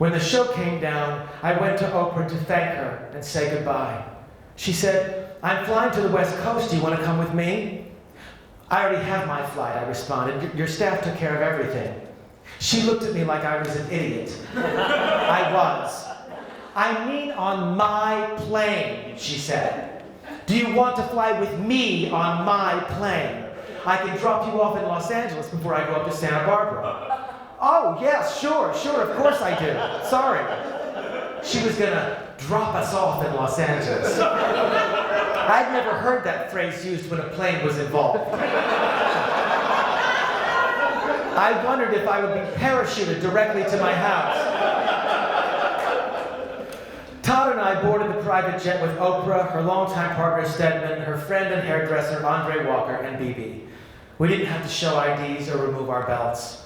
When the show came down, I went to Oprah to thank her and say goodbye. She said, "I'm flying to the West Coast. Do you want to come with me?" "I already have my flight," I responded. "Your staff took care of everything." She looked at me like I was an idiot. I was. "I mean on my plane," she said. "Do you want to fly with me on my plane? I can drop you off in Los Angeles before I go up to Santa Barbara." "Oh, yes, sure, of course I do. Sorry." She was gonna drop us off in Los Angeles. I'd never heard that phrase used when a plane was involved. I wondered if I would be parachuted directly to my house. Todd and I boarded the private jet with Oprah, her longtime partner Stedman, her friend and hairdresser Andre Walker, and BB. We didn't have to show IDs or remove our belts.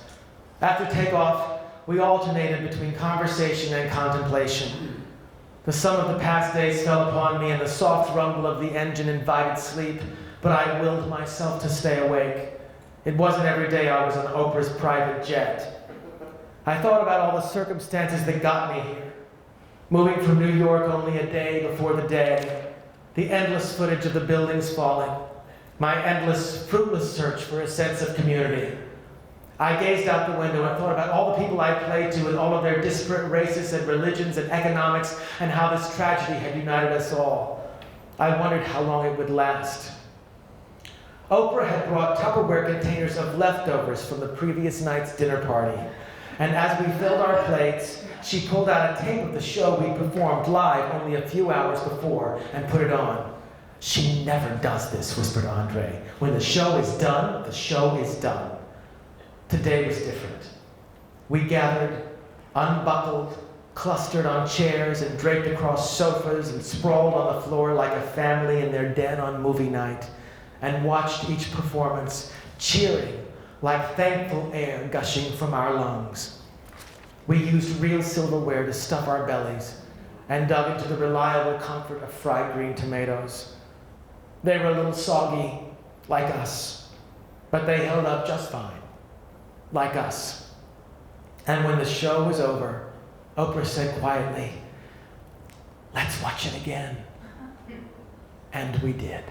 After takeoff, we alternated between conversation and contemplation. The sum of the past days fell upon me, and the soft rumble of the engine invited sleep, but I willed myself to stay awake. It wasn't every day I was on Oprah's private jet. I thought about all the circumstances that got me here. Moving from New York only a day before the day, the endless footage of the buildings falling, my endless, fruitless search for a sense of community. I gazed out the window and thought about all the people I played to and all of their disparate races and religions and economics and how this tragedy had united us all. I wondered how long it would last. Oprah had brought Tupperware containers of leftovers from the previous night's dinner party. And as we filled our plates, she pulled out a tape of the show we performed live only a few hours before and put it on. "She never does this," whispered Andre. "When the show is done, the show is done." Today was different. We gathered, unbuckled, clustered on chairs and draped across sofas and sprawled on the floor like a family in their den on movie night, and watched each performance, cheering like thankful air gushing from our lungs. We used real silverware to stuff our bellies and dug into the reliable comfort of fried green tomatoes. They were a little soggy, like us, but they held up just fine, like us. And when the show was over, Oprah said quietly, "Let's watch it again." And we did.